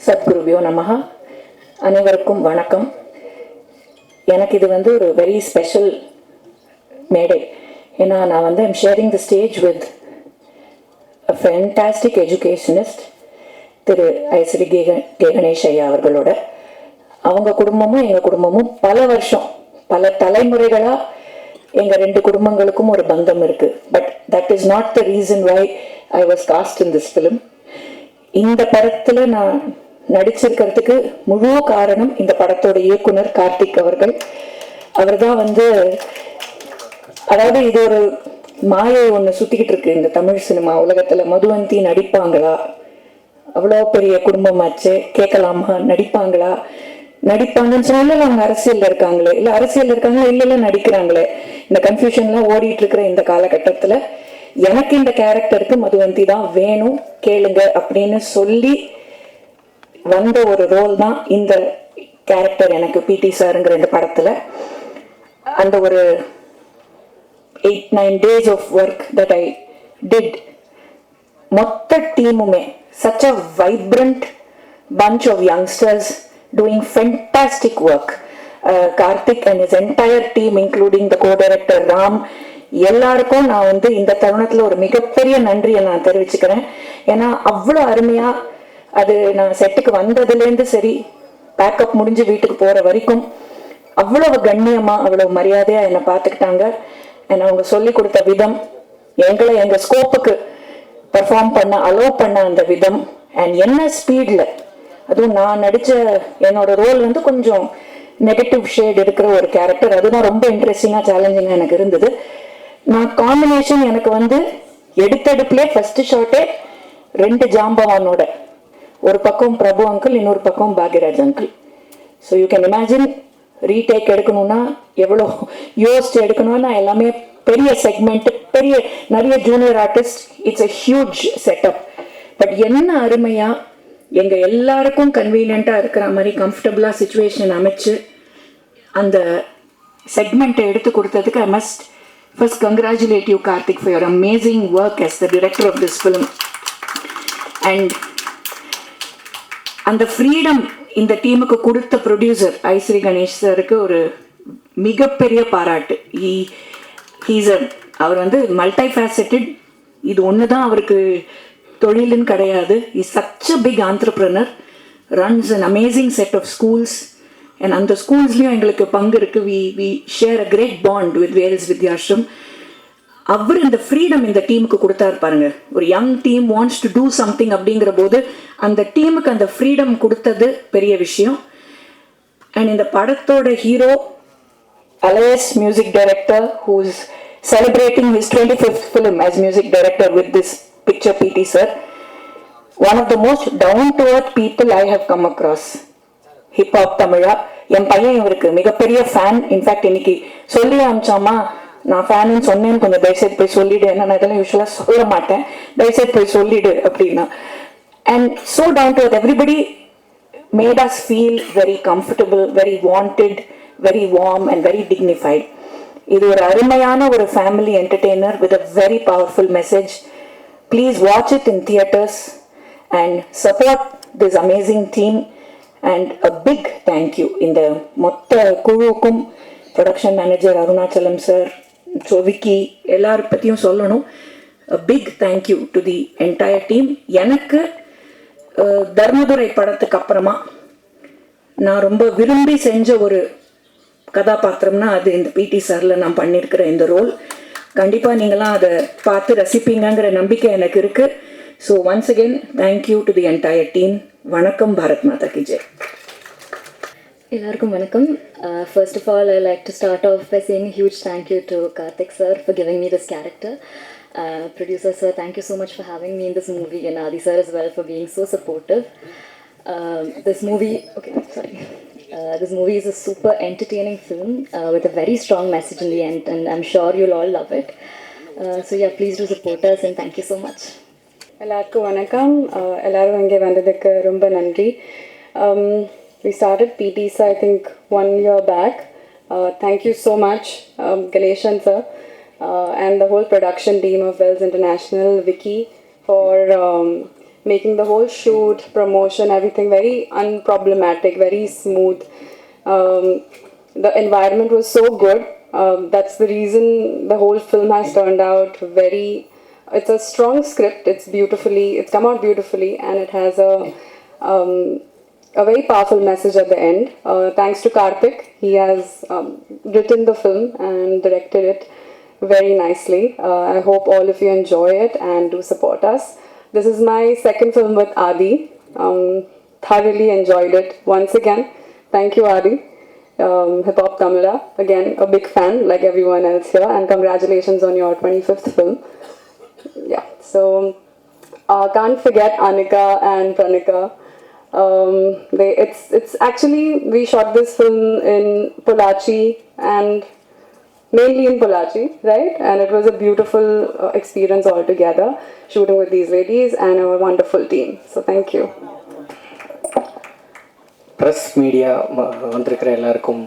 சத்குருவியோ நமஹா. அனைவருக்கும் வணக்கம். எனக்கு இது வந்து ஒரு வெரி ஸ்பெஷல் மேடை. ஏன்னா நான் வந்து I'm sharing the stage with a fantastic educationist Thiru Ishari Ganesh ஐயா அவர்களோட. அவங்க குடும்பமும் எங்கள் குடும்பமும் பல வருஷம், பல தலைமுறைகளாக எங்கள் ரெண்டு குடும்பங்களுக்கும் ஒரு பந்தம் இருக்குது. But that is not the reason why I was cast in this film. இந்த படத்தில் நான் நடிச்சிருக்கிறதுக்கு முழு காரணம் இந்த படத்தோட இயக்குனர் கார்த்திக் அவர்கள். அவர் தான் வந்து, அதாவது இது ஒரு மாயை ஒன்று சுற்றிக்கிட்டு இருக்கு இந்த தமிழ் சினிமா உலகத்தில். மதுவந்தி நடிப்பாங்களா, அவ்வளோ பெரிய குடும்பமாச்சு, கேட்கலாமா, நடிப்பாங்களா, நடிப்பாங்கன்னு சொன்னாலும் அவங்க அரசியலில் இருக்காங்களே, இல்லை அரசியல் இருக்காங்களா, இல்லை நடிக்கிறாங்களே, இந்த கன்ஃபியூஷன்லாம் ஓடிட்டு இருக்கிற இந்த காலகட்டத்தில் எனக்கு இந்த கேரக்டருக்கு மதுவந்தி தான் வேணும், கேளுங்க அப்படின்னு சொல்லி வந்த ஒரு ரோல் தான் இந்த கேரக்டர். எனக்கு பிடி சாருங்கிற இந்த படத்தில் அந்த ஒரு 8-9 days of work that I did, மொத்த டீமுமே such a vibrant bunch of youngsters doing fantastic work. Karthik and his entire team including the co-director Ram, எல்லாருக்கும் நான் வந்து இந்த தருணத்தில் ஒரு மிகப்பெரிய நன்றியை நான் தெரிவிச்சுக்கிறேன். ஏன்னா அவ்வளோ அருமையாக அது நான் செட்டுக்கு வந்ததுலேருந்து சரி, பேக்கப் முடிஞ்சு வீட்டுக்கு போகிற வரைக்கும் அவ்வளவு கண்ணியமாக அவ்வளோ மரியாதையாக என்னை பார்த்துக்கிட்டாங்க. என்னை அவங்க சொல்லி கொடுத்த விதம், எங்களை எங்கள் ஸ்கோப்புக்கு பர்ஃபார்ம் பண்ண அலோவ் பண்ண அந்த விதம், அண்ட் என்ன ஸ்பீடில், அதுவும் நான் நடித்த என்னோட ரோல் வந்து கொஞ்சம் நெகட்டிவ் ஷேட் இருக்கிற ஒரு கேரக்டர். அதுதான் ரொம்ப இன்ட்ரெஸ்டிங்காக சேலஞ்சிங்காக எனக்கு இருந்தது. நான் காம்பினேஷன் எனக்கு வந்து எடுத்தடுப்புலே ஃபர்ஸ்ட் ஷாட்டே 2 ஜாம்பவானோட, ஒரு பக்கம் பிரபு அங்கிள், இன்னொரு பக்கம் Bhagyaraj uncle. So you can imagine retake எடுக்கணும்னா எவ்வளோ யோசிச்சு எடுக்கணும்னா, எல்லாமே பெரிய செக்மெண்ட், பெரிய நிறைய junior artist, it's a huge setup. But என்ன அருமையாக எங்கள் எல்லாருக்கும் கன்வீனியண்ட்டாக இருக்கிற மாதிரி கம்ஃபர்டபுளாக சுச்சுவேஷன் அமைச்சு அந்த செக்மெண்ட்டை எடுத்து கொடுத்ததுக்கு I must first congratulate you Karthik for your amazing work as the director of this film. And அந்த ஃப்ரீடம் இந்த டீமுக்கு கொடுத்த ப்ரொடியூசர் ஐஸ்ரீ கணேஷ் சாருக்கு ஒரு மிகப்பெரிய பாராட்டு. அவர் வந்து மல்டி ஃபேசட்டட். இது ஒன்று தான் அவருக்கு தொழிலுன்னு கிடையாது. Is such a big entrepreneur, runs an amazing set of schools. And அந்த ஸ்கூல்ஸ்லேயும் எங்களுக்கு பங்கு இருக்குது. We share a great bond with Vels Vidyashram. அவர் இந்த ஃப்ரீடம் இந்த டீமுக்கு கொடுத்தாரு பாருங்க. ஒரு young team wants to do something அப்படிங்கிற போது அந்த டீமுக்கு அந்த ஃப்ரீடம் கொடுத்தது பெரிய விஷயம். அண்ட் இந்த படத்தோட hero alias music director, who is celebrating his 25th film as music director with this picture, PT sir. One of the most down to earth people I have come across. Hiphop Tamizha. என் பையன் இவருக்கு மிகப்பெரிய fan. In fact இன்னைக்கு சொல்லி அமிச்சாமா, நான் ஃபேனுன்னு சொன்னேன்னு கொஞ்சம் தயவுசெய்து போய் சொல்லிடு, ஏன்னா நான் இதெல்லாம் யூஸ்வலாக சொல்ல மாட்டேன், தயவுசெய்து போய் சொல்லிடு அப்படின்னா. And so down to everybody made us feel very comfortable, very wanted, very warm and very dignified. இது ஒரு அருமையான ஒரு family entertainer with a very powerful message. Please watch it in theatres and support this amazing team. And a big thank you இந்த மொத்த குழுவுக்கும், production manager Arunachalam sir, Vicky, எல்லாரும் பற்றியும் சொல்லணும். A big thank you to the entire team. எனக்கு தர்மதுரை படத்துக்கு அப்புறமா நான் ரொம்ப விரும்பி செஞ்ச ஒரு கதாபாத்திரம்னா அது இந்த பிடி சாரில் நான் பண்ணியிருக்கிற இந்த ரோல். கண்டிப்பாக நீங்களாம் அதை பார்த்து ரசிப்பீங்கிற நம்பிக்கை எனக்கு இருக்குது. So once again thank you to the entire team. வணக்கம். பாரத் மாதா கி ஜெய். எல்லாருக்கும் வணக்கம். First of all, I like to start off by saying a huge thank you to Karthik sir for giving me this character. Producer sir, thank you so much for having me in this movie, and Adi sir as well for being so supportive. This movie is a super entertaining film with a very strong message in the end, and I'm sure you'll all love it. So yeah, please do support us, and thank you so much. எல்லாருக்கும் வணக்கம். எல்லாரும் இங்கே வந்ததுக்கு ரொம்ப நன்றி. We started PTs I think 1 year back. Thank you so much Ganeshan sir and the whole production team of Wells International, Vicky, for making the whole shoot, promotion, everything very unproblematic, very smooth. The environment was so good. That's the reason the whole film has turned out very. It's a strong script. It's come out beautifully, and it has a very powerful message at the end. Thanks to Karthik, he has written the film and directed it very nicely. I hope all of you enjoy it and do support us. This is my second film with Adi. Thoroughly enjoyed it once again. Thank you, Adi. Hip Hop Tamila, again a big fan like everyone else here, and congratulations on your 25th film. Yeah, so can't forget Anika and Pranika. It's actually, we shot this film in Pollachi, and mainly in Pollachi, right? And it was a beautiful experience altogether, shooting with these ladies and a wonderful team. So thank you. Press media வந்திருக்கிற எல்லாருக்கும்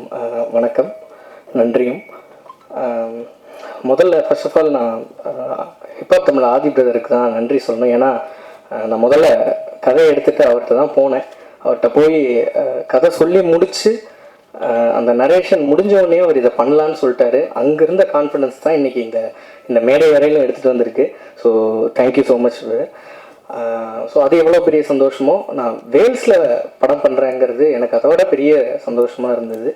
வணக்கம், நன்றியும். முதல்ல first of all நான் hip hop Tamil ஆதி பிரதருக்கு தான் நன்றி சொல்லணும். ஏன்னா நான் முதல்ல கதையை எடுத்துகிட்டு அவர்கிட்ட தான் போனேன். அவர்கிட்ட போய் கதை சொல்லி முடித்து அந்த நரேஷன் முடிஞ்சவொடனே அவர் இதை பண்ணலான்னு சொல்லிட்டாரு. அங்கேருந்த கான்ஃபிடன்ஸ் தான் இன்றைக்கி இந்த மேடை வரையிலும் எடுத்துகிட்டு வந்திருக்கு. So thank you so much. So அது எவ்வளோ பெரிய சந்தோஷமோ, நான் வேல்ஸில் படம் பண்ணுறேங்கிறது எனக்கு அதை விட பெரிய சந்தோஷமாக இருந்தது.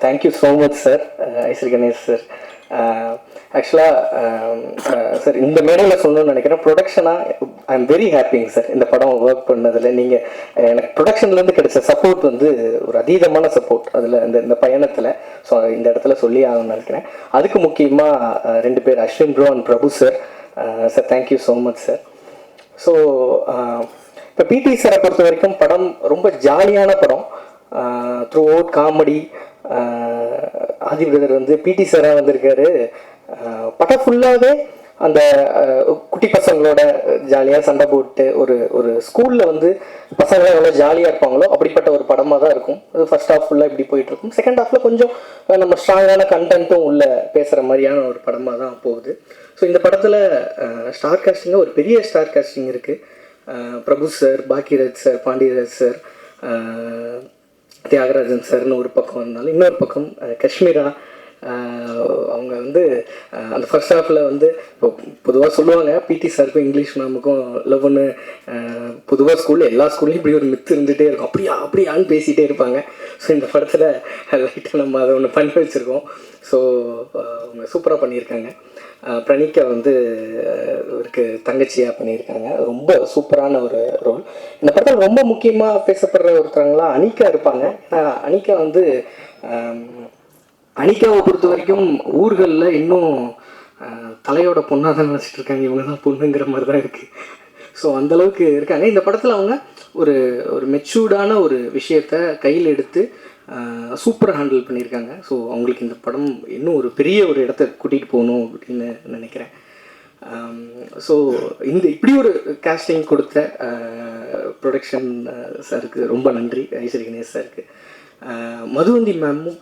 Thank you so much sir, Ishari Ganesh sir. ஆக்சுவலாக சார் இந்த மேடையில் சொல்லணும்னு நினைக்கிறேன், ப்ரொடக்ஷனாக ஐ எம் வெரி ஹாப்பிங்க சார். இந்த படம் ஒர்க் பண்ணதில் நீங்கள் எனக்கு ப்ரொடக்ஷன்லேருந்து கிடைச்ச சப்போர்ட் வந்து ஒரு அதீதமான சப்போர்ட் அதில் இந்த பயணத்தில். ஸோ இந்த இடத்துல சொல்லி ஆகணும்னு நினைக்கிறேன். அதுக்கு முக்கியமாக 2 பேர், Ashwin bro and Prabhu sir. Sir thank you so much sir. So இப்போ பிடி சாரை பொறுத்த வரைக்கும் படம் ரொம்ப ஜாலியான படம். Throughout comedy. Aadhi brother வந்து பிடி சாராக வந்திருக்காரு. படம் ஃபுல்லாகவே அந்த குட்டி பசங்களோட ஜாலியாக சண்டை போட்டு ஒரு ஸ்கூலில் வந்து பசங்களாம் எவ்வளோ ஜாலியாக இருப்பாங்களோ அப்படிப்பட்ட ஒரு படமாக தான் இருக்கும். அது ஃபர்ஸ்ட் ஹாஃப் ஃபுல்லாக இப்படி போயிட்டுருக்கும். செகண்ட் ஹாஃபில் கொஞ்சம் நம்ம ஸ்ட்ராங்கான கண்டென்ட்டும் உள்ள பேசுகிற மாதிரியான ஒரு படமாக தான் போகுது. ஸோ இந்த படத்தில் ஸ்டார் காஸ்டிங்காக ஒரு பெரிய ஸ்டார் காஸ்டிங் இருக்குது. Prabhu sir, Bhagyaraj sir, Pandiraj sir, Thiagarajan சார்னு ஒரு பக்கம் இருந்தாலும், இன்னொரு பக்கம் காஷ்மீரா. அவங்க வந்து அந்த ஃபர்ஸ்ட் ஹாஃபில் வந்து இப்போ பொதுவாக சொல்லுவாங்க பிடி சாருக்கும் இங்கிலீஷ் மேமுக்கும் லவ்னு. பொதுவாக ஸ்கூலில் எல்லா ஸ்கூல்லையும் இப்படி ஒரு மித்து இருந்துகிட்டே இருக்கும், அப்படியான்னு பேசிகிட்டே இருப்பாங்க. ஸோ இந்த படத்தில் லைட்டாக நம்ம அதை ஒன்று பண்ணி வச்சுருக்கோம். ஸோ அவங்க சூப்பராக பண்ணியிருக்காங்க. பிரணிகா வந்து இவருக்கு தங்கச்சியாக பண்ணியிருக்காங்க. ரொம்ப சூப்பரான ஒரு ரோல். இந்த படத்தில் ரொம்ப முக்கியமாக பேசப்படுற ஒருத்தவங்களாம் அனிகா இருப்பாங்க. ஏன்னா அனிகா வந்து அனிகாவை பொறுத்த வரைக்கும் ஊர்களில் இன்னும் தலையோட பொண்ணாக தான் நினச்சிட்டு இருக்காங்க. இவங்க தான் பொண்ணுங்கிற மாதிரி தான் இருக்குது. ஸோ அந்தளவுக்கு இருக்காங்க. இந்த படத்தில் அவங்க ஒரு மெச்சூர்டான ஒரு விஷயத்தை கையில் எடுத்து சூப்பராக ஹேண்டில் பண்ணியிருக்காங்க. ஸோ அவங்களுக்கு இந்த படம் இன்னும் ஒரு பெரிய ஒரு இடத்த கூட்டிகிட்டு போகணும் அப்படின்னு நினைக்கிறேன். ஸோ இப்படி ஒரு கேஸ்டிங் கொடுத்த ப்ரொடக்ஷன் சாருக்கு ரொம்ப நன்றி, ஐஸ்வரி கணேஷ் சாருக்கு. மதுவந்தி மேமும்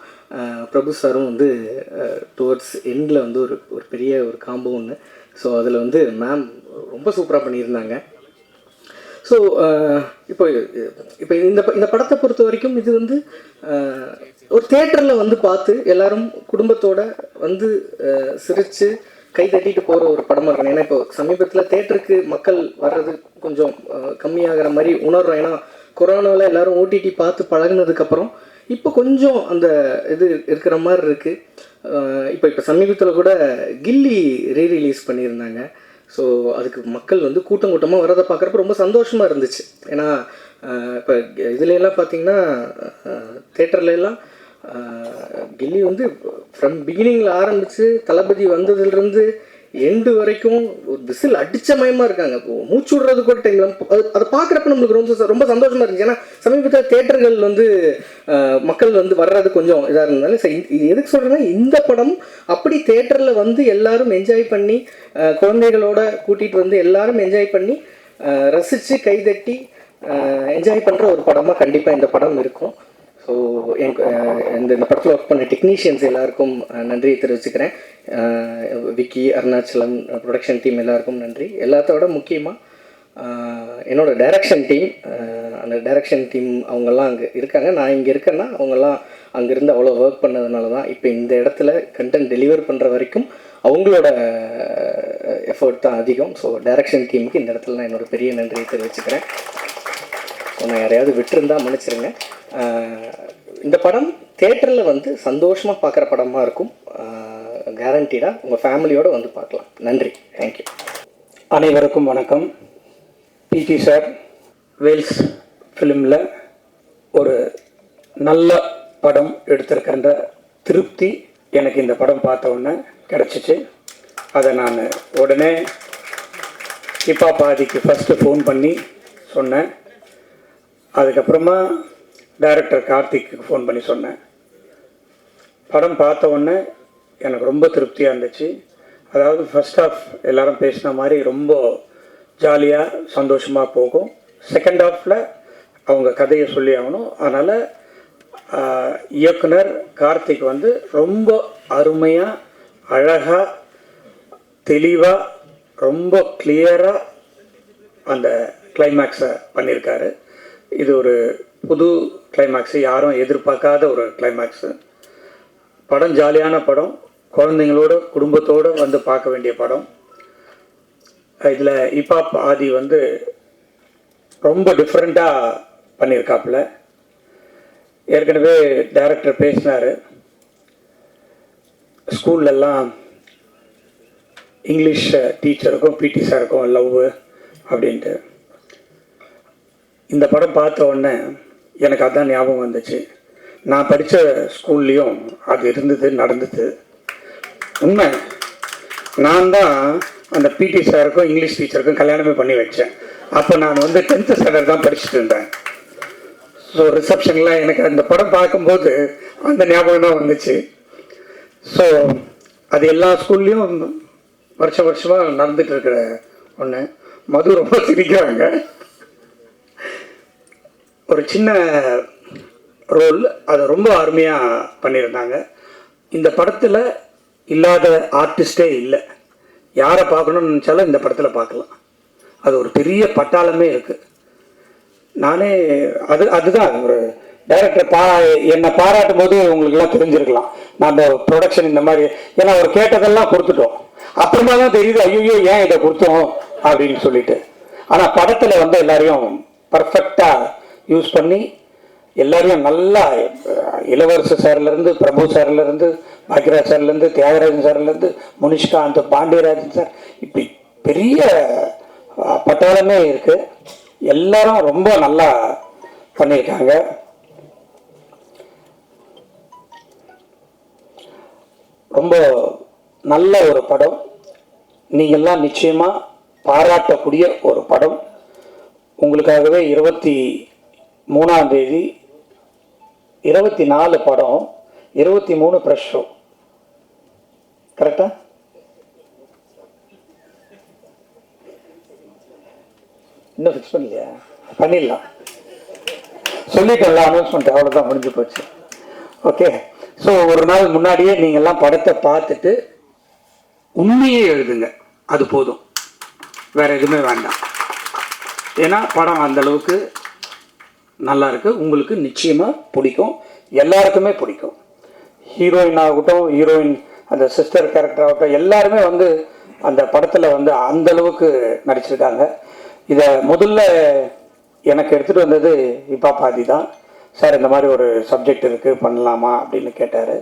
பிரபு சாரும் வந்து டுவர்ட்ஸ் எண்டில் வந்து ஒரு பெரிய ஒரு காம்போ ஒன்று. ஸோ அதில் வந்து மேம் ரொம்ப சூப்பராக பண்ணியிருந்தாங்க. ஸோ இப்போ இந்த படத்தை பொறுத்த வரைக்கும் இது வந்து ஒரு தேட்டரில் வந்து பார்த்து எல்லாரும் குடும்பத்தோடு வந்து சிரித்து கை தட்டிட்டு போகிற ஒரு படமாக இருக்கணும். ஏன்னா இப்போ சமீபத்தில் தேட்டருக்கு மக்கள் வர்றது கொஞ்சம் கம்மியாகிற மாதிரி உணர்றோம். ஏன்னா கொரோனாவில் எல்லோரும் ஓடிடி பார்த்து பழகினதுக்கப்புறம் இப்போ கொஞ்சம் அந்த இது இருக்கிற மாதிரி இருக்குது. இப்போ சமீபத்தில் கூட கில்லி ரீரிலீஸ் பண்ணியிருந்தாங்க. ஸோ அதுக்கு மக்கள் வந்து கூட்டமாக வரதை பார்க்குறப்ப ரொம்ப சந்தோஷமாக இருந்துச்சு. ஏன்னா இப்போ இதுலெல்லாம் பார்த்திங்கன்னா தேட்டர்லாம் கில்லி வந்து ஃப்ரம் பிகினிங்கில் ஆரம்பித்து தளபதி வந்ததுலேருந்து எண்டு வரைக்கும் ஒரு விசில் அடித்த மயமாக இருக்காங்க. மூச்சு விடுறது கூட டைமில் அதை பார்க்குறப்ப நம்மளுக்கு ரொம்ப சந்தோஷமாக இருந்துச்சு. ஏன்னா சமீபத்தில் தேட்டர்கள் வந்து மக்கள் வந்து வர்றது கொஞ்சம் இதாக இருந்தாலும் சரி. எதுக்கு சொல்கிறேன்னா இந்த படம் அப்படி தேட்டரில் வந்து எல்லாரும் என்ஜாய் பண்ணி குழந்தைகளோட கூட்டிகிட்டு வந்து எல்லாரும் என்ஜாய் பண்ணி ரசித்து கைதட்டி என்ஜாய் பண்ணுற ஒரு படமாக கண்டிப்பாக இந்த படம் இருக்கும். ஸோ இந்த படத்தில் ஒர்க் பண்ண டெக்னீஷியன்ஸ் எல்லாருக்கும் நன்றியை தெரிவிச்சுக்கிறேன். விக்கி, அருணாச்சலம், ப்ரொடக்ஷன் டீம் எல்லாருக்கும் நன்றி. எல்லாத்தோட முக்கியமாக என்னோட டைரக்ஷன் டீம், அந்த டைரக்ஷன் டீம் அவங்கெல்லாம் அங்கே இருக்காங்க. நான் இங்கே இருக்கேன்னா அவங்கெல்லாம் அங்கேருந்து அவ்வளோ ஒர்க் பண்ணதுனால தான் இப்போ இந்த இடத்துல கண்டென்ட் டெலிவர் பண்ணுற வரைக்கும் அவங்களோட எஃபர்ட் தான் அதிகம். ஸோ டைரக்ஷன் டீமுக்கு இந்த இடத்துல நான் என்னோடய பெரிய நன்றியை தெரிவிச்சுக்கிறேன். ஸோ நான் யாரையாவது விட்டுருந்தா மன்னிச்சிருங்க. இந்த படம் தேட்டரில் வந்து சந்தோஷமாக பார்க்குற படமாக இருக்கும். கேரண்டீடாக உங்கள் ஃபேமிலியோடு வந்து பார்க்கலாம். நன்றி, தேங்க்யூ. அனைவருக்கும் வணக்கம். பிடி சார் வேல்ஸ் ஃபிலிமில் ஒரு நல்ல படம் எடுத்திருக்கின்ற திருப்தி எனக்கு இந்த படம் பார்த்த உடனே கிடச்சிச்சு. அதை நான் உடனே ஹிப்பா பாதிக்கு ஃபஸ்ட்டு ஃபோன் பண்ணி சொன்னேன். அதுக்கப்புறமா டைரக்டர் கார்த்திக்கு ஃபோன் பண்ணி சொன்னேன். படம் பார்த்த உடனே எனக்கு ரொம்ப திருப்தியாக இருந்துச்சு. அதாவது ஃபர்ஸ்ட் ஹாஃப் எல்லாரும் பேசின மாதிரி ரொம்ப ஜாலியாக சந்தோஷமாக போகும். செகண்ட் ஹாஃபில் அவங்க கதையை சொல்லி ஆகணும். அதனால் இயக்குனர் கார்த்திக் வந்து ரொம்ப அருமையாக, அழகாக, தெளிவாக, ரொம்ப கிளியராக அந்த கிளைமேக்ஸை பண்ணியிருக்காரு. இது ஒரு புது கிளைமேக்ஸு, யாரும் எதிர்பார்க்காத ஒரு கிளைமேக்ஸு. படம் ஜாலியான படம், குழந்தைங்களோட குடும்பத்தோடு வந்து பார்க்க வேண்டிய படம். இதில் ஹிப்ஹாப் ஆதி வந்து ரொம்ப டிஃப்ரெண்ட்டாக பண்ணியிருக்காப்புல. ஏற்கனவே டைரக்டர் பேசினார், ஸ்கூல்லெல்லாம் இங்கிலீஷ் டீச்சருக்கும் பிடி சாருக்கும் லவ் அப்படின்ட்டு. இந்த படம் பார்த்த உடனே எனக்கு அதான் ஞாபகம் வந்துச்சு. நான் படித்த ஸ்கூல்லேயும் அது இருந்தது, நடந்தது. உண்மை, நான் தான் அந்த பிடி சாருக்கும் இங்கிலீஷ் டீச்சருக்கும் கல்யாணமே பண்ணி வச்சேன். அப்போ நான் வந்து 10th ஸ்டாண்டர்ட் தான் படிச்சுட்டு இருந்தேன். ஸோ ரிசப்ஷன்லாம் எனக்கு அந்த படம் பார்க்கும்போது அந்த ஞாபகம் தான் வந்துச்சு. ஸோ அது எல்லா ஸ்கூல்லேயும் வருஷமாக நடந்துட்டு இருக்கிற ஒன்று. மது ரொம்ப சிரிக்கிறாங்க. ஒரு சின்ன ரோல், அதை ரொம்ப அருமையாக பண்ணியிருந்தாங்க. இந்த படத்தில் இல்லாத ஆர்டிஸ்டே இல்லை. யாரை பார்க்கணும்னு நினச்சாலும் இந்த படத்தில் பார்க்கலாம். அது ஒரு பெரிய பட்டாளமே இருக்குது. நானே அதுதான் ஒரு டைரக்டர் என்னை பாராட்டும் போது உங்களுக்கெல்லாம் தெரிஞ்சிருக்கலாம். நம்ம ப்ரொடக்ஷன் இந்த மாதிரி, ஏன்னா அவர் கேட்டதெல்லாம் கொடுத்துட்டோம். அப்புறமா தான் தெரியுது, ஐயோ ஏன் இதை கொடுத்தோம் அப்படின்னு சொல்லிட்டு. ஆனால் படத்தில் வந்து எல்லாரையும் பர்ஃபெக்டாக யூஸ் பண்ணி எல்லாரையும் நல்லா, இளவரசு சார்லேருந்து, பிரபு சார்லேருந்து, பாக்யராஜ் சார்லேருந்து, தியாகராஜன் சார்லேருந்து, முனிஷ்காந்த், பாண்டியராஜன் சார், இப்படி பெரிய பட்டாளமே இருக்குது. எல்லாரும் ரொம்ப நல்லா பண்ணியிருக்காங்க. ரொம்ப நல்ல ஒரு படம். நீங்கள்லாம் நிச்சயமாக பாராட்டக்கூடிய ஒரு படம். உங்களுக்காகவே 23ஆம் தேதி 24 படம், 23 ப்ரெஷ் ஷோ. கரெக்டா? இன்னும் ஃபிக்ஸ் பண்ணலையா? பண்ணிடலாம், சொல்லிட்டோம்ல, அனௌன்ஸ்மெண்ட் அவ்வளோதான், முடிஞ்சு போச்சு. ஓகே. ஸோ ஒரு நாள் முன்னாடியே நீங்கள்லாம் படத்தை பார்த்துட்டு உண்மையே எழுதுங்க, அது போதும், வேற எதுவுமே வேண்டாம். ஏன்னா படம் அந்தளவுக்கு நல்லா இருக்கு. உங்களுக்கு நிச்சயமாக பிடிக்கும், எல்லாருக்குமே பிடிக்கும். ஹீரோயின் ஆகட்டும், ஹீரோயின் அந்த சிஸ்டர் கேரக்டர் ஆகட்டும், எல்லாருமே வந்து அந்த படத்தில் வந்து அந்தளவுக்கு நடிச்சிருக்காங்க. இதை முதல்ல எனக்கு எடுத்துகிட்டு வந்தது ஹிப்ஹாப் ஆதி தான். சார் இந்த மாதிரி ஒரு சப்ஜெக்ட் இருக்குது, பண்ணலாமா அப்படின்னு கேட்டார்.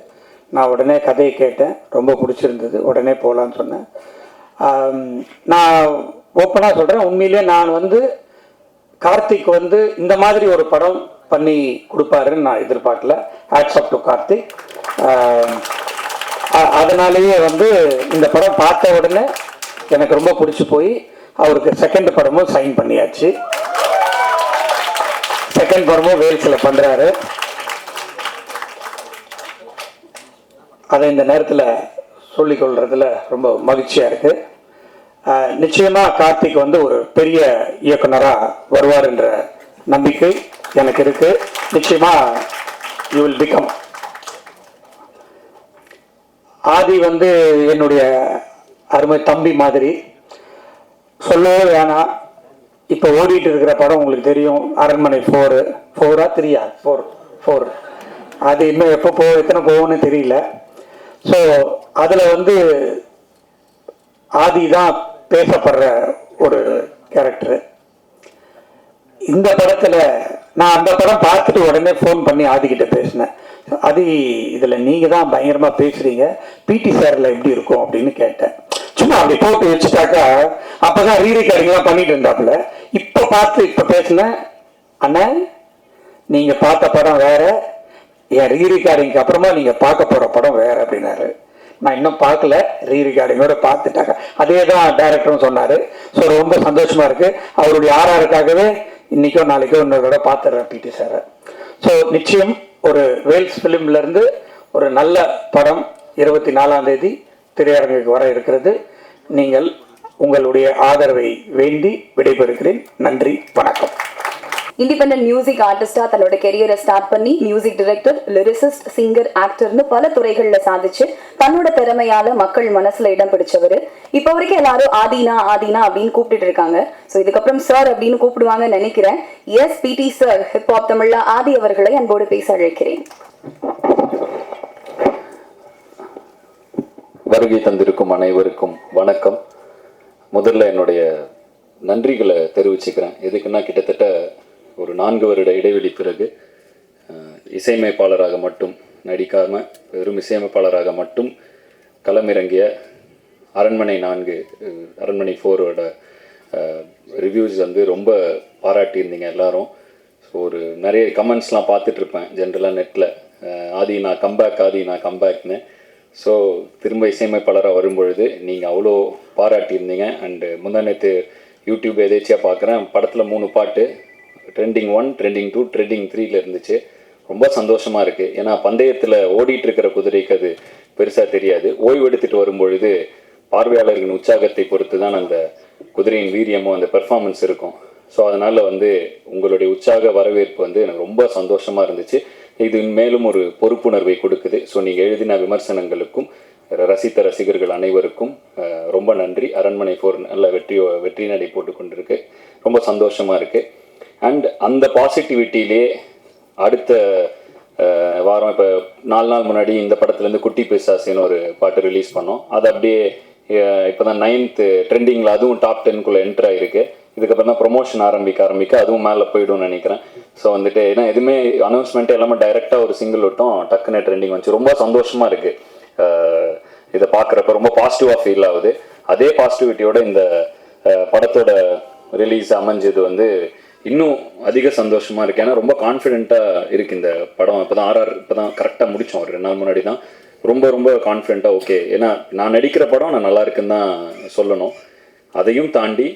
நான் உடனே கதையை கேட்டேன், ரொம்ப பிடிச்சிருந்தது, உடனே போகலான்னு சொன்னேன். நான் ஓப்பனாக சொல்கிறேன், உண்மையிலே நான் வந்து கார்த்திக் வந்து இந்த மாதிரி ஒரு படம் பண்ணி கொடுப்பாருன்னு நான் எதிர்பார்க்கல. Hats off to Karthik. அதனாலேயே வந்து இந்த படம் பார்த்த உடனே எனக்கு ரொம்ப பிடிச்சி போய் அவருக்கு செகண்ட் படமும் சைன் பண்ணியாச்சு. செகண்ட் படமும் வேல்ஸில் பண்ணுறாரு. அதை இந்த நேரத்தில் சொல்லிக்கொள்றதுல ரொம்ப மகிழ்ச்சியாக இருக்குது. நிச்சயமாக கார்த்திக் வந்து ஒரு பெரிய இயக்குனராக வருவார் என்ற நம்பிக்கை எனக்கு இருக்குது. நிச்சயமாக யூ வில் பிகம். ஆதி வந்து என்னுடைய அருமை தம்பி மாதிரி, சொல்லவே வேணாம். இப்போ ஓடிட்டு இருக்கிற படம் உங்களுக்கு தெரியும், அரண்மனை 4, 4ஆ 3ஆ 4 அது இன்னும் எப்போ எத்தனை போகும்னு தெரியல. ஸோ அதில் வந்து ஆதி தான் பேசப்படுற ஒரு கேரக்டரு. இந்த படத்தில் நான் அந்த படம் பார்த்துட்டு உடனே ஃபோன் பண்ணி ஆதிக்கிட்ட பேசினேன். ஆதி, இதில் நீங்கள் தான் பயங்கரமாக பேசுகிறீங்க, பிடி சாரில் எப்படி இருக்கும் அப்படின்னு கேட்டேன். சும்மா அப்படி போட்டு வச்சுட்டாக்கா அப்போ தான் ரீரெக்கார்டிங்லாம் பண்ணிட்டு இருந்தாப்புல. இப்போ பேசினேன், அண்ணன் நீங்கள் பார்த்த படம் வேற, என் ரீரெக்கார்டிங்க்கு அப்புறமா நீங்கள் பார்க்க போகிற படம் வேற அப்படின்னாரு. நான் இன்னும் பார்க்கல, ரீரெக்கார்டிங்கோட பார்த்துட்டாங்க. அதே தான் டைரக்டரும் சொன்னார். ஸோ ரொம்ப சந்தோஷமாக இருக்குது. அவருடைய ஆர்ஆருக்காகவே இன்றைக்கோ நாளைக்கோ இன்னொரு தடவை பார்த்துட்றேன் பிடி சாரை. ஸோ நிச்சயம் ஒரு வேல்ஸ் ஃபிலிம்லேருந்து ஒரு நல்ல படம் 24ஆம் தேதி திரையரங்குக்கு வர இருக்கிறது. நீங்கள் உங்களுடைய ஆதரவை வேண்டி விடைபெறுகிறேன். நன்றி, வணக்கம். இண்டிபெண்டன்ட் மியூசிக் ஆர்டிஸ்டா தன்னோட கெரியரை ஸ்டார்ட் பண்ணி மியூசிக் டைரக்டர், லிரிசிஸ்ட், சிங்கர், ஆக்டர்னு பல துறைகள்ல சாதிச்சு தன்னோட திறமையால மக்கள் மனசுல இடம் பிடிச்சவரு. இப்போ வரைக்கும் எல்லாரும் ஆதினா ஆதினா அப்படின்னு கூப்பிட்டு இருக்காங்க. ஸோ இதுக்கப்புறம் சார் அப்படின்னு கூப்பிடுவாங்கன்னு நினைக்கிறேன். எஸ், பிடி சார், ஹிப்ஹாப் தமிழ்ல ஆதி அவர்களை அன்போடு பேச அழைக்கிறேன். வருகை தந்திருக்கும் அனைவருக்கும் வணக்கம். முதல்ல என்னுடைய நன்றிகளை தெரிவிச்சுக்கிறேன். எதுக்குன்னா கிட்டத்தட்ட ஒரு 4 வருட இடைவெளி பிறகு இசையமைப்பாளராக மட்டும் நடிக்காமல் வெறும் இசையமைப்பாளராக மட்டும் களமிறங்கிய அரண்மனை 4, அரண்மனை 4ஓட ரிவ்யூஸ் வந்து ரொம்ப பாராட்டியிருந்தீங்க எல்லாரும். ஸோ ஒரு நிறைய கமெண்ட்ஸ்லாம் பார்த்துட்ருப்பேன் ஜென்ரலாக நெட்டில், ஆதி நான் கம்பேக்னு. ஸோ திரும்ப இசையமைப்பாளராக வரும்பொழுது நீங்கள் அவ்வளோ பாராட்டியிருந்தீங்க. அண்டு முந்தானத்து யூடியூப் எதேச்சியாக பார்க்குறேன், படத்தில் 3 பாட்டு ட்ரெண்டிங் 1, ட்ரெண்டிங் 2, ட்ரெண்டிங் 3ல இருந்துச்சு. ரொம்ப சந்தோஷமாக இருக்குது. ஏன்னா பந்தயத்தில் ஓடிட்டுருக்கிற குதிரைக்கு அது பெருசாக தெரியாது. ஓய்வு எடுத்துகிட்டு வரும்பொழுது பார்வையாளர்களின் உற்சாகத்தை பொறுத்து தான் அந்த குதிரையின் வீரியமும் அந்த பெர்ஃபார்மன்ஸ் இருக்கும். ஸோ அதனால் வந்து உங்களுடைய உற்சாக வரவேற்பு வந்து எனக்கு ரொம்ப சந்தோஷமாக இருந்துச்சு. இது மேலும் ஒரு பொறுப்புணர்வை கொடுக்குது. ஸோ நீங்கள் எழுதின விமர்சனங்களுக்கும் ரசித்த ரசிகர்கள் அனைவருக்கும் ரொம்ப நன்றி. அரண்மனை 4 நல்ல வெற்றி நடை போட்டு கொண்டிருக்கு. ரொம்ப சந்தோஷமாக இருக்குது. அண்ட் அந்த பாசிட்டிவிட்டியிலே அடுத்த வாரம் இப்போ 4 நாள் முன்னாடி இந்த படத்துலேருந்து குட்டி பிசாசின்னு ஒரு பாட்டு ரிலீஸ் பண்ணோம். அது அப்படியே இப்போ தான் 9th ட்ரெண்டிங்கில் அதுவும் டாப் 10க்குள்ளே என்ட்ரு ஆகிருக்கு. இதுக்கப்புறம் தான் ப்ரொமோஷன் ஆரம்பிக்க அதுவும் மேலே போய்டும்னு நினைக்கிறேன். ஸோ வந்துட்டு ஏன்னா எதுவுமே அனௌன்ஸ்மெண்ட் எல்லாமே டைரெக்டாக ஒரு சிங்கிள் விட்டோம், டக்குன்னு ட்ரெண்டிங் வந்துச்சு. ரொம்ப சந்தோஷமாக இருக்குது இதை பார்க்குறப்ப. ரொம்ப பாசிட்டிவாக ஃபீல் ஆகுது. அதே பாசிட்டிவிட்டியோட இந்த படத்தோட ரிலீஸ் அமைஞ்சது வந்து இன்னும் அதிக சந்தோஷமாக இருக்குது. ஏன்னா ரொம்ப கான்ஃபிடென்ட்டாக இருக்குது இந்த படம். இப்போ தான் இப்போ தான் கரெக்டாக முடித்தோம், ஒரு 2 நாள் முன்னாடி தான். ரொம்ப கான்ஃபிடென்ட்டாக ஓகே. ஏன்னா நான் நடிக்கிற படம் நான் நல்லா இருக்குன்னு தான் சொல்லணும். அதையும் தாண்டி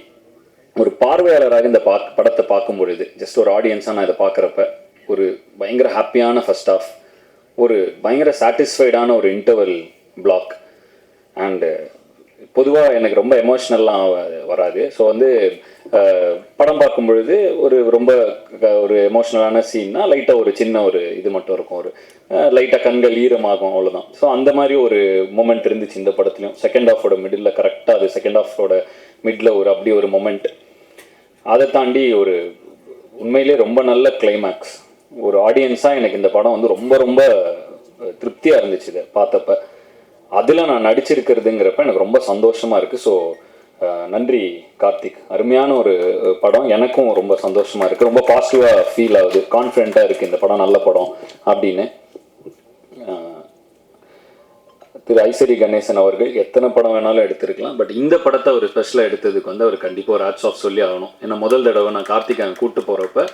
ஒரு பார்வையாளராக இந்த படத்தை பார்க்கும் பொழுது, ஜஸ்ட் ஒரு ஆடியன்ஸாக நான் இதை பார்க்குறப்ப ஒரு பயங்கர ஹாப்பியான ஃபர்ஸ்ட் ஆஃப், ஒரு பயங்கர சாட்டிஸ்ஃபைடான ஒரு இன்டர்வல் பிளாக். அண்டு பொதுவாக எனக்கு ரொம்ப எமோஷ்னல்லாம் வராது. ஸோ வந்து படம் பார்க்கும் பொழுது ஒரு எமோஷ்னலான சீன்னா லைட்டாக ஒரு சின்ன ஒரு இது மட்டும் இருக்கும், ஒரு லைட்டாக கண்கள் ஈரமாகும், அவ்வளோதான். ஸோ அந்த மாதிரி ஒரு மொமெண்ட் இருந்துச்சு இந்த படத்துலையும். செகண்ட் ஹாஃபோட மிடில் கரெக்டாக அது செகண்ட் ஹாஃபோட மிடில் அப்படி ஒரு மொமெண்ட். அதை தாண்டி ஒரு உண்மையிலே ரொம்ப நல்ல கிளைமேக்ஸ். ஒரு ஆடியன்ஸாக எனக்கு இந்த படம் வந்து ரொம்ப திருப்தியாக இருந்துச்சு இதை பார்த்தப்ப. அதில் நான் நடிச்சிருக்கிறதுங்கிறப்ப எனக்கு ரொம்ப சந்தோஷமாக இருக்குது. ஸோ நன்றி கார்த்திக். அருமையான ஒரு படம். எனக்கும் ரொம்ப சந்தோஷமாக இருக்குது. ரொம்ப பாசிட்டிவாக ஃபீல் ஆகுது. கான்ஃபிடென்ட்டாக இருக்குது இந்த படம் நல்ல படம் அப்படின்னு. திரு ஐசரி கணேசன் அவர்கள் எத்தனை படம் வேணாலும் எடுத்திருக்கலாம், பட் இந்த படத்தை ஒரு ஸ்பெஷலாக எடுத்ததுக்கு வந்து அவர் கண்டிப்பாக ஒரு ஹேட்ஸ் ஆஃப் சொல்லி ஆகணும். ஏன்னா முதல் தடவை நான் கார்த்திக் அங்கே கூப்பிட்டு போகிறப்ப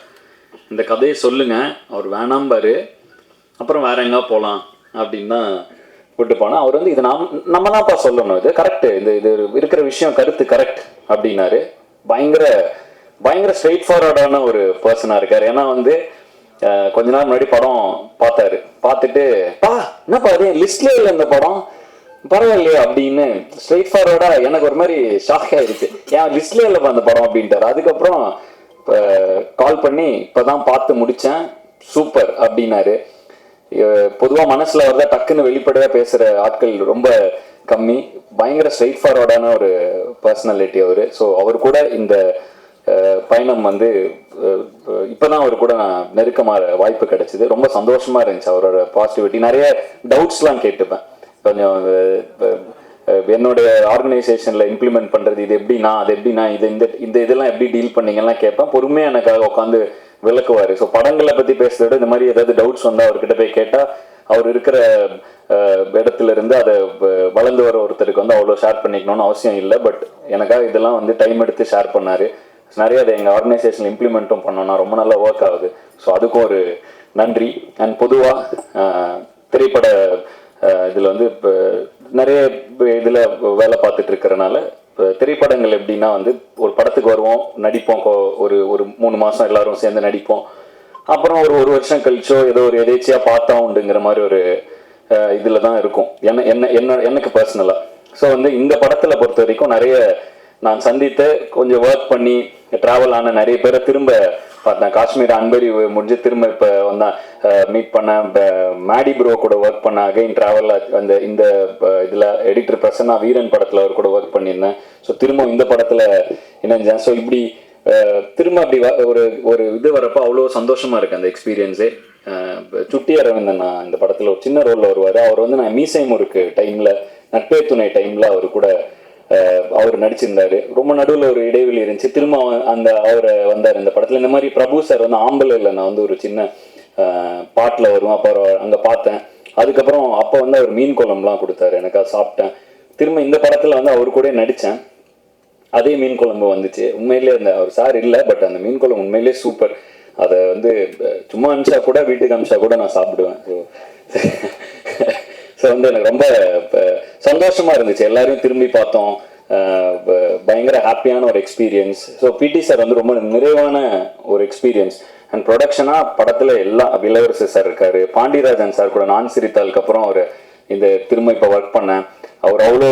இந்த கதையை சொல்லுங்கள், அவர் வேணாம்பாரு, அப்புறம் வேற எங்கே போகலாம் அப்படின்னு தான் கூப்பிட்டு போனால் அவர் வந்து இது நம்ம தான்ப்பா சொல்லணும், இது கரெக்டு, இது இருக்கிற விஷயம் கருத்து கரெக்ட் அப்படின்னாரு. பயங்கர ஸ்ட்ரெயிட் ஃபார்வர்டான ஒரு பர்சனாக இருக்கார். ஏன்னா வந்து கொஞ்ச நாள் முன்னாடி படம் பார்த்தாரு. பார்த்துட்டு என்னப்பா அது லிஸ்ட்லேயே இல்லை இந்த படம், பரவாயில்லையே அப்படின்னு ஸ்ட்ரெயிட் ஃபார்வர்டாக எனக்கு ஒரு மாதிரி ஷாக் ஆயிடுச்சு. ஏன் லிஸ்ட்லேயே இல்லைப்பா அந்த படம் அப்படின்ட்டார். அதுக்கப்புறம் இப்போ கால் பண்ணி இப்போ தான் பார்த்து முடித்தேன், சூப்பர் அப்படின்னாரு. பொதுவாக மனசில் வரதா டக்குன்னு வெளிப்படையாக பேசுகிற ஆட்கள் ரொம்ப கம்மி. பயங்கர ஸ்ட்ரெயிட் ஃபார்வர்டான ஒரு பர்சனாலிட்டி அவர். ஸோ அவர் கூட இந்த பயணம் வந்து இப்போதான் அவர் கூட நான் நெருக்கமாக வாய்ப்பு கிடைச்சிது. ரொம்ப சந்தோஷமா இருந்துச்சு. அவரோட பாசிட்டிவிட்டி, நிறைய டவுட்ஸ்லாம் கேட்டுப்பேன். கொஞ்சம் என்னுடைய ஆர்கனைசேஷனில் இம்ப்ளிமெண்ட் பண்ணுறது இது எப்படின்னா அது எப்படின்னா இது இந்த இதெல்லாம் எப்படி டீல் பண்ணீங்கலாம் கேட்பேன். பொறுமையாக எனக்காக உட்காந்து விளக்குவார். ஸோ படங்களை பற்றி பேசுறத விட இந்த மாதிரி ஏதாவது டவுட்ஸ் வந்தால் அவர்கிட்ட போய் கேட்டால் அவர் இருக்கிற இடத்துல இருந்து அதை வளர்ந்து வர ஒருத்தருக்கு வந்து அவ்வளோ ஷேர் பண்ணிக்கணும்னு அவசியம் இல்லை. பட் எனக்காக இதெல்லாம் வந்து டைம் எடுத்து ஷேர் பண்ணார். நிறைய அதை எங்கள் ஆர்கனைசேஷன் இம்ப்ளிமெண்ட்டும் பண்ணோன்னா ரொம்ப நல்லா ஒர்க் ஆகுது. ஸோ அதுக்கும் ஒரு நன்றி. அண்ட் பொதுவாக திரைப்பட இதில் வந்து இப்போ நிறைய இதில் வேலை பார்த்துட்டு இருக்கிறனால இப்போ திரைப்படங்கள் எப்படின்னா வந்து ஒரு படத்துக்கு வருவோம், நடிப்போம், ஒரு 3 மாதம் எல்லாரும் சேர்ந்து நடிப்போம். அப்புறம் ஒரு வருஷம் கழிச்சோ ஏதோ ஒரு எதேச்சியாக பார்த்தா உண்டுங்கிற மாதிரி ஒரு இதில் தான் இருக்கும் எனக்கு பர்சனலாக. ஸோ வந்து இந்த படத்தில் பொறுத்த வரைக்கும் நிறைய நான் சந்தித்த கொஞ்சம் ஒர்க் பண்ணி ட்ராவல் ஆன நிறைய பேரை திரும்ப பார்த்தேன். காஷ்மீர் அன்பரி முடிஞ்சு திரும்ப இப்போ வந்தேன் மீட் பண்ண. மேடி ப்ரோ கூட ஒர்க் பண்ண அகைன் ட்ராவல் அந்த இந்த இதில் எடிட்டர் பிரசன்னா வீரன் படத்தில் அவர் கூட ஒர்க் பண்ணியிருந்தேன். ஸோ திரும்ப இந்த படத்தில் இணைஞ்சேன். ஸோ இப்படி திரும்ப அப்படி ஒரு இது வரப்போ அவ்வளோ சந்தோஷமாக இருக்குது அந்த எக்ஸ்பீரியன்ஸே. சுட்டி அரவிந்தன் நான் இந்த படத்தில் ஒரு சின்ன ரோலில் வருவார். அவர் வந்து நான் மீசை முறுக்கு டைமில் நட்பே துணை டைமில் அவர் கூட அவர் நடிச்சிருந்தாரு. ரொம்ப நடுவில் ஒரு இடைவெளி இருந்துச்சு. திரும்ப அவர் வந்தார் இந்த படத்தில். இந்த மாதிரி பிரபு சார் வந்து ஆம்பளை இல்லை நான் வந்து ஒரு சின்ன பாட்டில் வருவேன். அப்போ அங்கே பார்த்தேன். அதுக்கப்புறம் அப்போ வந்து அவர் மீன் குழம்புலாம் கொடுத்தாரு, எனக்கு அதை சாப்பிட்டேன். திரும்ப இந்த படத்தில் வந்து அவர் கூட நடித்தேன். அதே மீன் குழம்பு வந்துச்சு. உண்மையிலே அந்த அவர் சார் இல்லை, பட் அந்த மீன் குழம்பு உண்மையிலே சூப்பர். அதை வந்து சும்மா அமிச்சா கூட வீட்டுக்கு அமிச்சா கூட நான் சாப்பிடுவேன். ஸோ வந்து எனக்கு ரொம்ப சந்தோஷமாக இருந்துச்சு. எல்லாரையும் திரும்பி பார்த்தோம். பயங்கர ஹாப்பியான ஒரு எக்ஸ்பீரியன்ஸ். ஸோ பிடி சார் வந்து ரொம்ப நிறைவான ஒரு எக்ஸ்பீரியன்ஸ். அண்ட் ப்ரொடக்ஷனாக படத்தில் எல்லாம் இளவரசு சார் இருக்கார், பாண்டியராஜன் சார் கூட நான் சிரித்தாளுக்கு அப்புறம் அவர் இந்த திரும்ப இப்போ ஒர்க் பண்ணேன். அவர் அவ்வளோ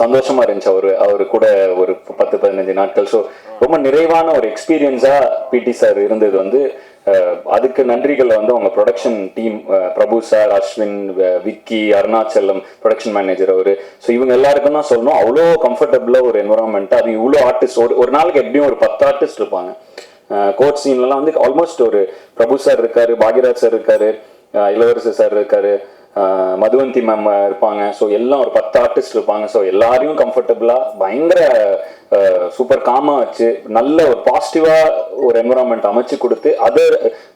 சந்தோஷமாக இருந்துச்சு. அவர் கூட ஒரு 10-15 நாட்கள். ஸோ ரொம்ப நிறைவான ஒரு எக்ஸ்பீரியன்ஸாக பிடி சார் இருந்தது. வந்து அதுக்கு நன்றிகள் வந்து அவங்க production team, Prabhu sir, Ashwin, Vicky, Arunachalam production manager அவர். ஸோ இவங்க எல்லாருக்கும் தான் சொல்லணும். அவ்வளோ கம்ஃபர்டபுளாக ஒரு என்வரான்மெண்ட்டு. அது இவ்வளோ ஆர்டிஸ்ட் ஒரு நாளைக்கு எப்படியும் ஒரு 10 ஆர்டிஸ்ட் இருப்பாங்க. கோட் சீன்லலாம் வந்து ஆல்மோஸ்ட் ஒரு பிரபு சார் இருக்காரு, பாக்யராஜ் சார் இருக்காரு, இளவரசு சார் இருக்காரு, மதுவந்தி மேம் இருப்பாங்க. ஸோ எல்லாம் ஒரு 10 ஆர்டிஸ்ட் இருப்பாங்க. ஸோ எல்லாரையும் கம்ஃபர்டபுளாக பயங்கர சூப்பர் காமாக வச்சு நல்ல ஒரு பாசிட்டிவாக ஒரு என்விரான்மெண்ட் அமைச்சு கொடுத்து, அது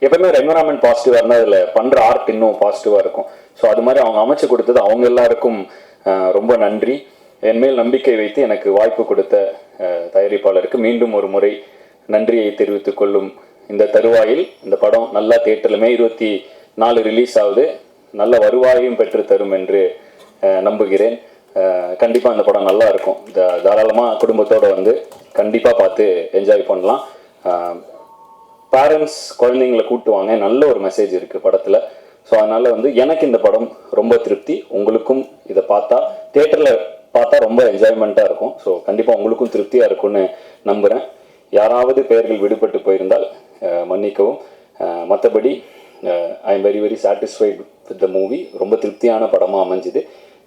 எப்பவுமே ஒரு என்விரான்மெண்ட் பாசிட்டிவாக இருந்தால் அதில் பண்ணுற ஆர்ட் இன்னும் பாசிட்டிவாக இருக்கும். ஸோ அது மாதிரி அவங்க அமைச்சு கொடுத்தது அவங்க எல்லாருக்கும் ரொம்ப நன்றி. என்மேல் நம்பிக்கை வைத்து எனக்கு வாய்ப்பு கொடுத்த தயாரிப்பாளருக்கு மீண்டும் ஒரு முறை நன்றியை தெரிவித்துக் கொள்ளும் இந்த தருவாயில் இந்த படம் நல்லா தியேட்டரில் May 24 ரிலீஸ் ஆகுது. நல்ல வருவாயையும் பெற்று தரும் என்று நம்புகிறேன். கண்டிப்பாக இந்த படம் நல்லா இருக்கும். தாராளமாக குடும்பத்தோடு வந்து கண்டிப்பாக பார்த்து என்ஜாய் பண்ணலாம். பேரண்ட்ஸ் குழந்தைங்களை கூட்டுவாங்க. நல்ல ஒரு மெசேஜ் இருக்குது படத்தில். ஸோ அதனால் வந்து எனக்கு இந்த படம் ரொம்ப திருப்தி. உங்களுக்கும் இதை பார்த்தா தியேட்டரில் பார்த்தா ரொம்ப என்ஜாய்மெண்ட்டாக இருக்கும். ஸோ கண்டிப்பாக உங்களுக்கும் திருப்தியாக இருக்கும்னு நம்புகிறேன். யாராவது பெயர்கள் விடுபட்டு போயிருந்தால் மன்னிக்கவும். மற்றபடி I am very very satisfied with the movie. ரொம்ப திருப்தியான படமாக அமைஞ்சுது.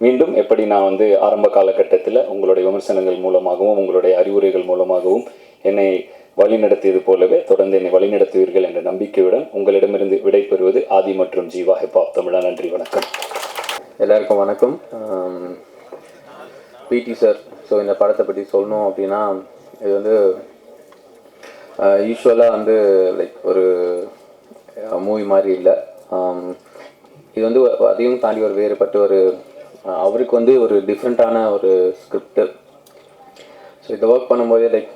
மீண்டும் எப்படி நான் வந்து ஆரம்ப காலகட்டத்தில் உங்களுடைய விமர்சனங்கள் மூலமாகவும் உங்களுடைய அறிவுரைகள் மூலமாகவும் என்னை வழிநடத்தியது போலவே தொடர்ந்து என்னை வழிநடத்துவீர்கள் என்ற நம்பிக்கையுடன் உங்களிடமிருந்து விடைபெறுவது ஆதி மற்றும் ஜீவா ஹிப்ஹாப் தமிழா. நன்றி, வணக்கம். எல்லாருக்கும் வணக்கம். பிடி சார், ஸோ இந்த படத்தை பற்றி சொல்லணும் அப்படின்னா, இது வந்து யூஸ்வலாக வந்து லைக் ஒரு மூவி மாதிரி இல்லை. இது வந்து அதையும் தாண்டி ஒரு வேறுபட்ட ஒரு அவருக்கு வந்து ஒரு டிஃப்ரெண்ட்டான ஒரு ஸ்கிரிப்டு. ஸோ இதை ஒர்க் பண்ணும்போதே லைக்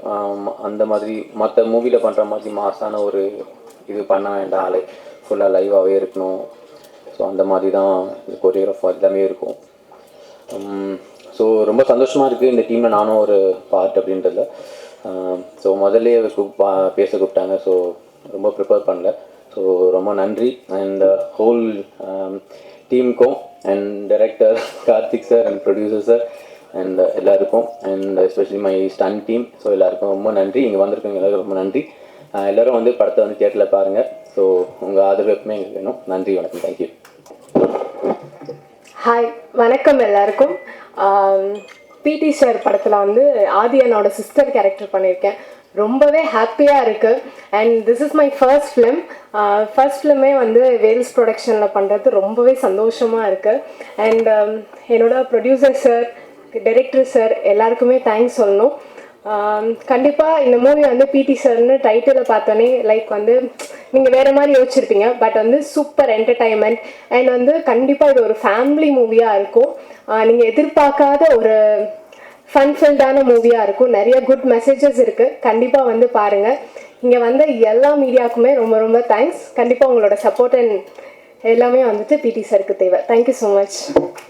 அந்த மாதிரி மற்ற மூவியில் பண்ணுற மாதிரி மாசான ஒரு இது பண்ண வேண்டாம், லைக் ஃபுல்லாக லைவாகவே இருக்கணும். ஸோ அந்த மாதிரி தான் கொரியோகிராஃப் எல்லாமே இருக்கும். ஸோ ரொம்ப சந்தோஷமாக இருக்குது இந்த டீமில் நானும் ஒரு பார்ட் அப்படின்றதுல. ஸோ முதல்ல பேச கூப்பிட்டாங்க. ஸோ ரொம்ப ப்ரிப்பேர் பண்ணல. ஸோ ரொம்ப நன்றி. அண்ட் ஹோல் டீமுக்கும் and director Karthik sir and producer sir and எல்லாருக்கும் and especially my stunt team. So எல்லாருக்கும் ரொம்ப நன்றி. இங்கே வந்திருக்கவங்க எல்லாருக்கும் ரொம்ப நன்றி. எல்லோரும் வந்து படத்தை வந்து தியேட்டரில் பாருங்கள். ஸோ உங்கள் ஆதரவு எப்பவுமே எங்களுக்கு வேணும். நன்றி, வணக்கம், தேங்க்யூ. ஹாய், வணக்கம் எல்லாருக்கும். பிடி சார் படத்தில் வந்து ஆதியனோட சிஸ்டர் கேரக்டர் பண்ணியிருக்கேன். ரொம்பவே ஹாப்பியாக இருக்குது. And this is my first ஃபிலிமே வந்து வேல்ஸ் ப்ரொடக்ஷனில் பண்ணுறது ரொம்பவே சந்தோஷமாக இருக்குது. அண்ட் என்னோட ப்ரொடியூசர் சார், டைரக்டர் சார் எல்லாருக்குமே தேங்க்ஸ் சொல்லணும். கண்டிப்பாக இந்த மூவி வந்து பிடி சார்னு டைட்டிலை பார்த்தோன்னே லைக் வந்து நீங்கள் வேறு மாதிரி யோசிச்சிருப்பீங்க. பட் வந்து சூப்பர் என்டர்டைன்மெண்ட் அண்ட் வந்து கண்டிப்பாக இது ஒரு ஃபேமிலி மூவியாக இருக்கும். நீங்கள் எதிர்பார்க்காத ஒரு ஃபன்ஃபில்டான மூவியாக இருக்கும். நிறைய குட் மெசேஜஸ் இருக்குது. கண்டிப்பாக வந்து பாருங்கள். இங்கே வந்த எல்லா மீடியாவுக்குமே ரொம்ப ரொம்ப தேங்க்ஸ். கண்டிப்பாக உங்களோட சப்போர்ட் அண்ட் எல்லாமே வந்துட்டு பிடி சாருக்கு தேவை. Thank you so much.